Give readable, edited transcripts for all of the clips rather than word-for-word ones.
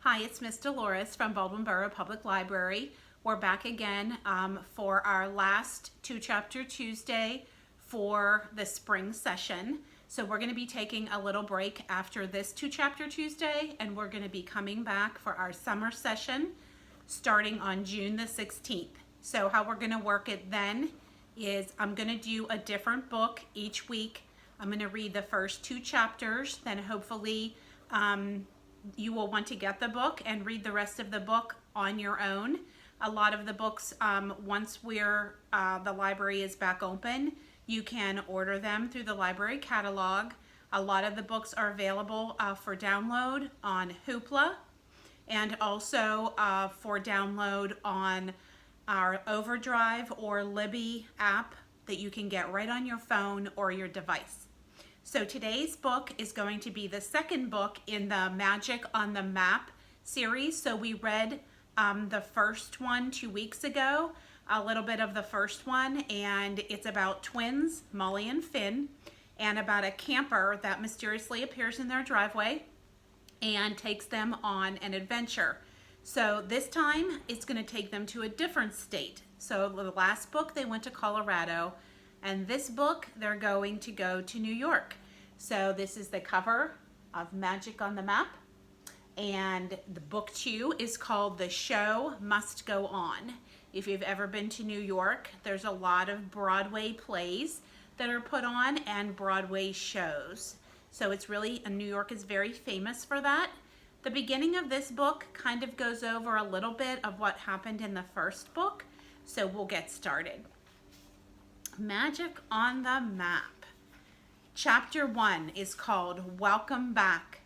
Hi, it's Miss Dolores from Baldwin Borough Public Library. We're back again for our last two-chapter Tuesday for the spring session. So we're going to be taking a little break after this two-chapter Tuesday, and we're going to be coming back for our summer session starting on June the 16th. So how we're going to work it then is I'm going to do a different book each week. I'm going to read the first two chapters, then hopefully you will want to get the book and read the rest of the book on your own. A lot of the books, once the library is back open, you can order them through the library catalog. A lot of the books are available for download on Hoopla and also for download on our Overdrive or Libby app that you can get right on your phone or your device. So today's book is going to be the second book in the Magic on the Map series. So we read the first one 2 weeks ago, a little bit of the first one, and it's about twins, Molly and Finn, and about a camper that mysteriously appears in their driveway and takes them on an adventure. So this time it's going to take them to a different state. So the last book they went to Colorado, and this book they're going to go to New York. So this is the cover of Magic on the Map, and the book 2 is called The Show Must Go On. If you've ever been to New York, there's a lot of Broadway plays that are put on and Broadway shows. So it's really, New York is very famous for that. The beginning of this book kind of goes over a little bit of what happened in the first book. So we'll get started. Magic on the Map. Chapter 1 is called Welcome Back.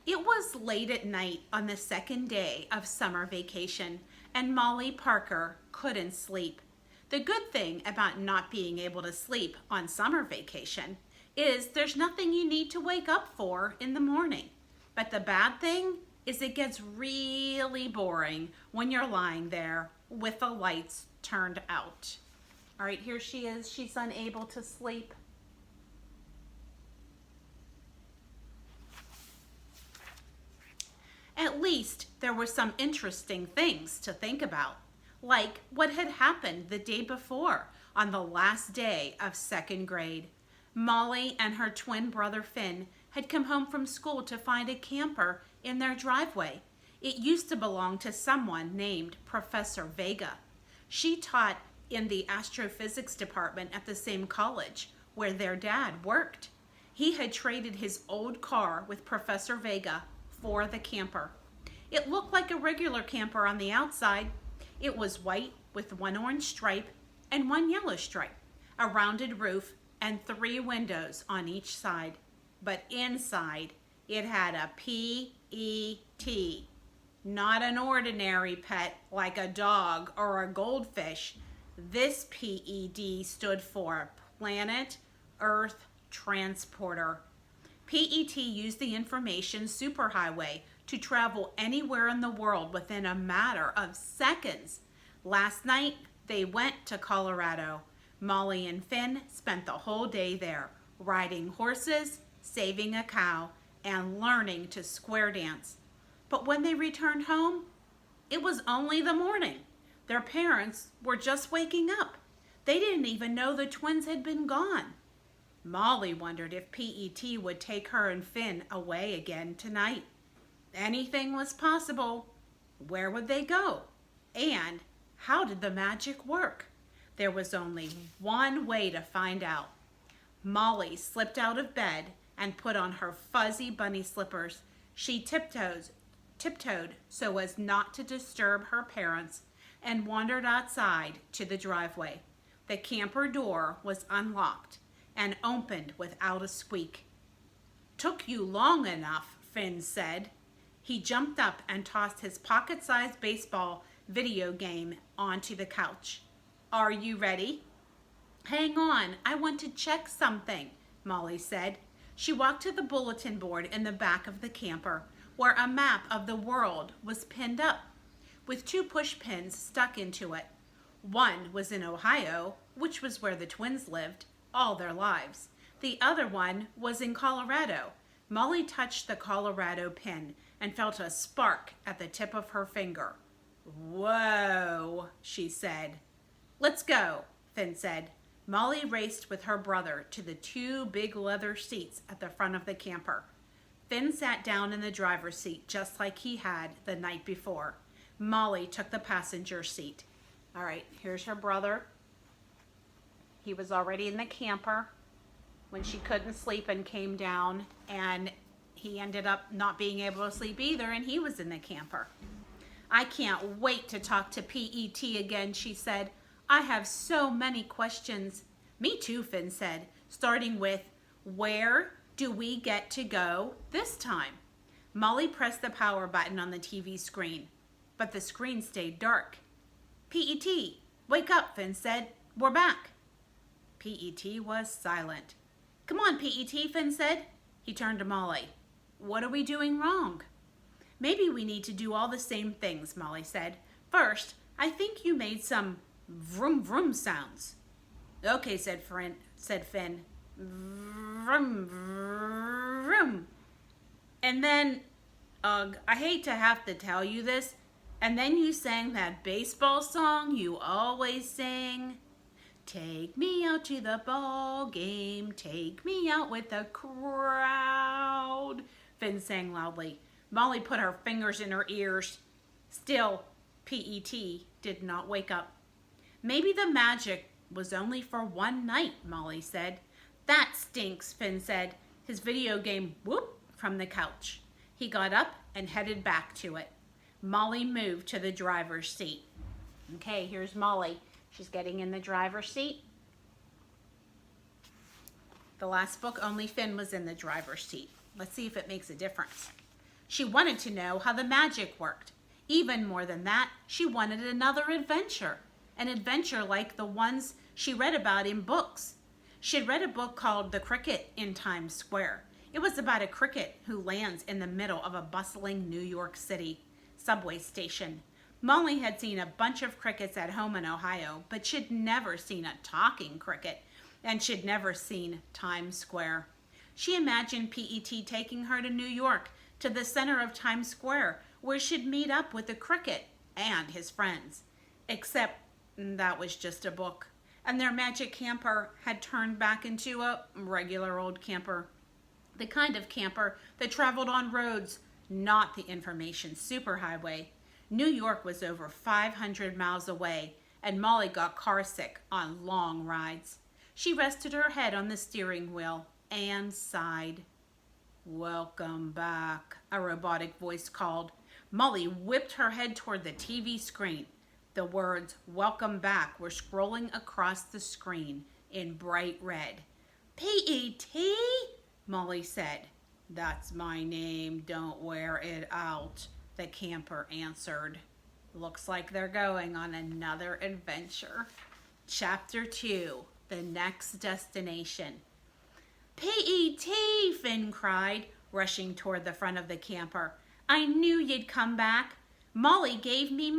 It was late at night on the second day of summer vacation, and Molly Parker couldn't sleep. The good thing about not being able to sleep on summer vacation is there's nothing you need to wake up for in the morning. But the bad thing is it gets really boring when you're lying there with the lights turned out. All right, here she is. She's unable to sleep. At least there were some interesting things to think about, like what had happened the day before on the last day of second grade. Molly and her twin brother Finn had come home from school to find a camper in their driveway. It used to belong to someone named Professor Vega. She taught in the astrophysics department at the same college where their dad worked. He had traded his old car with Professor Vega for the camper. It looked like a regular camper on the outside. It was white with one orange stripe and one yellow stripe, a rounded roof, and 3 windows on each side. But inside, it had a P-E-T, not an ordinary pet like a dog or a goldfish. This PED stood for Planet Earth Transporter. PET used the information superhighway to travel anywhere in the world within a matter of seconds. Last night, they went to Colorado. Molly and Finn spent the whole day there, riding horses, saving a cow, and learning to square dance. But when they returned home, it was only the morning. Their parents were just waking up. They didn't even know the twins had been gone. Molly wondered if PET would take her and Finn away again tonight. Anything was possible. Where would they go? And how did the magic work? There was only one way to find out. Molly slipped out of bed and put on her fuzzy bunny slippers. She tiptoed so as not to disturb her parents and wandered outside to the driveway. The camper door was unlocked and opened without a squeak. "Took you long enough," Finn said. He jumped up and tossed his pocket-sized baseball video game onto the couch. "Are you ready?" "Hang on, I want to check something," Molly said. She walked to the bulletin board in the back of the camper, where a map of the world was pinned up, with 2 push pins stuck into it. One was in Ohio, which was where the twins lived all their lives. The other one was in Colorado. Molly touched the Colorado pin and felt a spark at the tip of her finger. "Whoa," she said. "Let's go," Finn said. Molly raced with her brother to the 2 big leather seats at the front of the camper. Finn sat down in the driver's seat just like he had the night before. Molly took the passenger seat. All right, here's her brother. He was already in the camper when she couldn't sleep and came down, and he ended up not being able to sleep either, and he was in the camper. "I can't wait to talk to PET again," she said. "I have so many questions." "Me too," Finn said, starting with, "Where do we get to go this time?" Molly pressed the power button on the TV screen, but the screen stayed dark. "PET, wake up," Finn said. "We're back." PET was silent. "Come on, PET," Finn said. He turned to Molly. "What are we doing wrong?" "Maybe we need to do all the same things," Molly said. "First, I think you made some vroom vroom sounds." "Okay," said Finn. Vroom vroom. And then, I hate to have to tell you this, and then you sang that baseball song you always sing. "Take me out to the ball game, take me out with the crowd," Finn sang loudly. Molly put her fingers in her ears. Still, PET did not wake up. "Maybe the magic was only for one night," Molly said. "That stinks," Finn said, his video game whoop from the couch. He got up and headed back to it. Molly moved to the driver's seat. Okay, here's Molly. She's getting in the driver's seat. The last book, only Finn was in the driver's seat. Let's see if it makes a difference. She wanted to know how the magic worked. Even more than that, she wanted another adventure. An adventure like the ones she read about in books. She had read a book called The Cricket in Times Square. It was about a cricket who lands in the middle of a bustling New York City subway station. Molly had seen a bunch of crickets at home in Ohio, but she'd never seen a talking cricket, and she'd never seen Times Square. She imagined PET taking her to New York, to the center of Times Square, where she'd meet up with the cricket and his friends. Except that was just a book, and their magic camper had turned back into a regular old camper. The kind of camper that traveled on roads, not the information superhighway. New York was over 500 miles away, and Molly got carsick on long rides. She rested her head on the steering wheel and sighed. "Welcome back," a robotic voice called. Molly whipped her head toward the TV screen. The words "Welcome back" were scrolling across the screen in bright red. "PET?" Molly said. "That's my name, don't wear it out," the camper answered. Looks like they're going on another adventure. Chapter 2, The Next Destination. "PET!" Finn cried, rushing toward the front of the camper. "I knew you'd come back. Molly, give me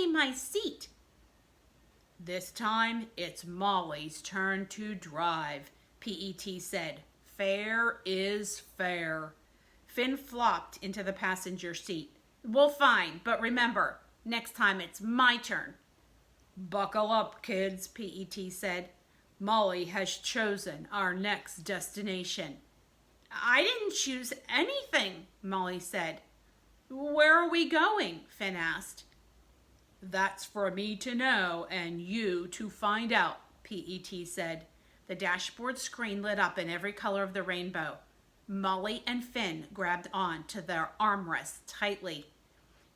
my seat." "This time it's Molly's turn to drive," PET said. "Fair is fair." Finn flopped into the passenger seat. "Well, fine, but remember, next time it's my turn." "Buckle up, kids," PET said. "Molly has chosen our next destination." "I didn't choose anything," Molly said. "Where are we going?" Finn asked. "That's for me to know and you to find out," PET said. The dashboard screen lit up in every color of the rainbow. Molly and Finn grabbed on to their armrests tightly.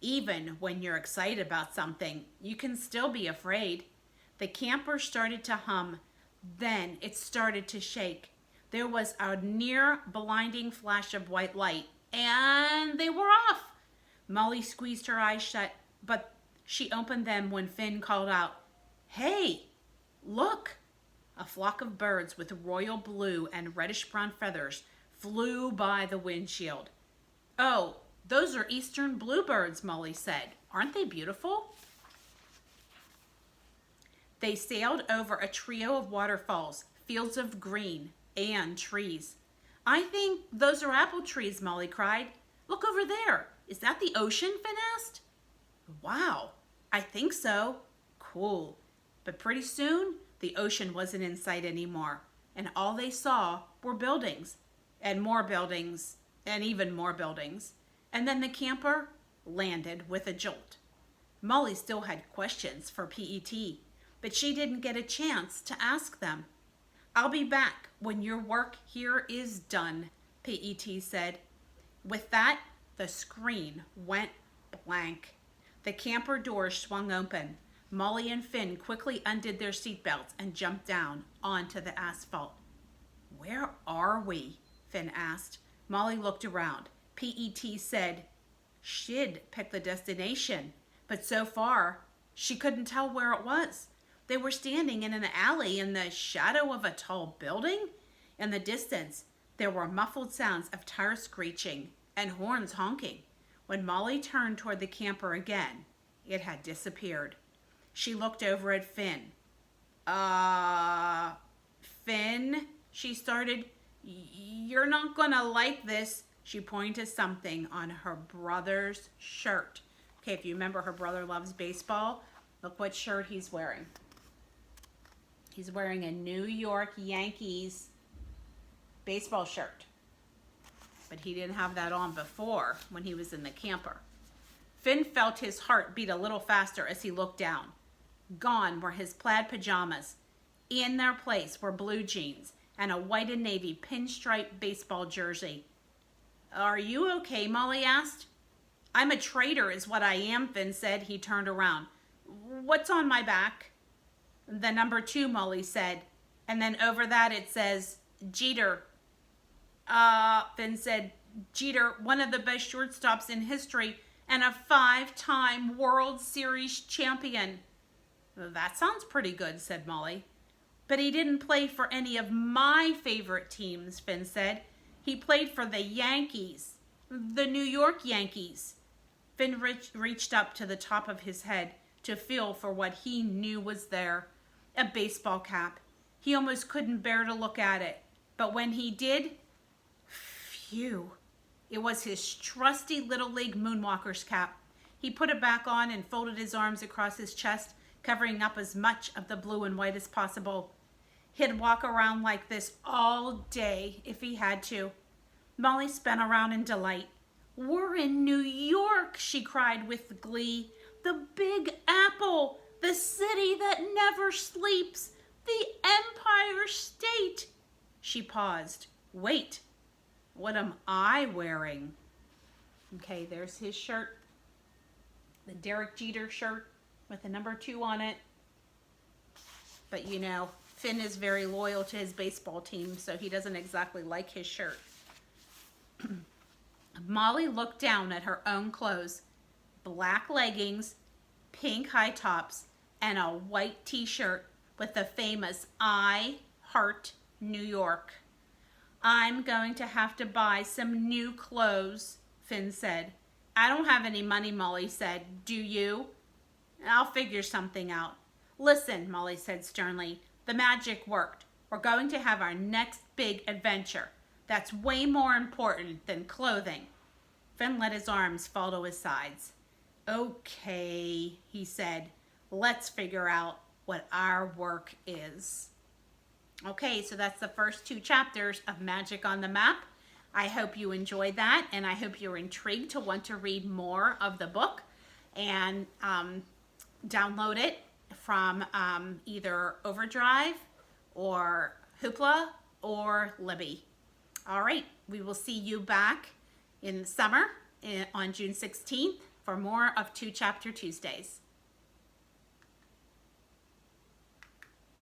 Even when you're excited about something, you can still be afraid. The camper started to hum. Then it started to shake. There was a near blinding flash of white light, and they were off. Molly squeezed her eyes shut, but she opened them when Finn called out, "Hey, look!" A flock of birds with royal blue and reddish-brown feathers flew by the windshield. "Oh, those are eastern bluebirds," Molly said. "Aren't they beautiful?" They sailed over a trio of waterfalls, fields of green, and trees. "I think those are apple trees," Molly cried. Look over there. Is that the ocean? Finn asked. Wow, I think so. Cool. But pretty soon, the ocean wasn't in sight anymore, and all they saw were buildings, and more buildings, and even more buildings. And then the camper landed with a jolt. Molly still had questions for PET, but she didn't get a chance to ask them. I'll be back when your work here is done, PET said. With that, the screen went blank. The camper doors swung open. Molly and Finn quickly undid their seatbelts and jumped down onto the asphalt. Where are we? Finn asked. Molly looked around. PET said she'd picked the destination, but so far she couldn't tell where it was. They were standing in an alley in the shadow of a tall building. In the distance, there were muffled sounds of tires screeching and horns honking. When Molly turned toward the camper again, it had disappeared. She looked over at Finn. Finn, she started. You're not gonna like this. She pointed to something on her brother's shirt. Okay, if you remember, her brother loves baseball. Look what shirt he's wearing. He's wearing a New York Yankees baseball shirt. But he didn't have that on before when he was in the camper. Finn felt his heart beat a little faster as he looked down. Gone were his plaid pajamas. In their place were blue jeans and a white and navy pinstripe baseball jersey. Are you okay? Molly asked. I'm a traitor is what I am, Finn said. He turned around. What's on my back? The number 2, Molly said. And then over that it says, Jeter. Finn said, Jeter, one of the best shortstops in history and a 5-time World Series champion. That sounds pretty good, said Molly. But he didn't play for any of my favorite teams, Finn said. He played for the Yankees, the New York Yankees. Finn reached up to the top of his head to feel for what he knew was there, a baseball cap. He almost couldn't bear to look at it, but when he did, phew, it was his trusty Little League Moonwalker's cap. He put it back on and folded his arms across his chest, covering up as much of the blue and white as possible. He'd walk around like this all day if he had to. Molly spun around in delight. We're in New York, she cried with glee. The Big Apple, the city that never sleeps, the Empire State. She paused. Wait, what am I wearing? Okay, there's his shirt. The Derek Jeter shirt with the number 2 on it. But you know, Finn is very loyal to his baseball team, so he doesn't exactly like his shirt. Molly looked down at her own clothes. Black leggings, pink high tops, and a white t-shirt with the famous I Heart New York. I'm going to have to buy some new clothes, Finn said. I don't have any money, Molly said. Do you? I'll figure something out. Listen, Molly said sternly. The magic worked. We're going to have our next big adventure. That's way more important than clothing. Finn let his arms fall to his sides. Okay, he said. Let's figure out what our work is. Okay, so that's the first 2 chapters of Magic on the Map. I hope you enjoyed that, and I hope you're intrigued to want to read more of the book and download it from either Overdrive or Hoopla or Libby. All right, we will see you back in the summer on June 16th for more of 2 Chapter Tuesdays.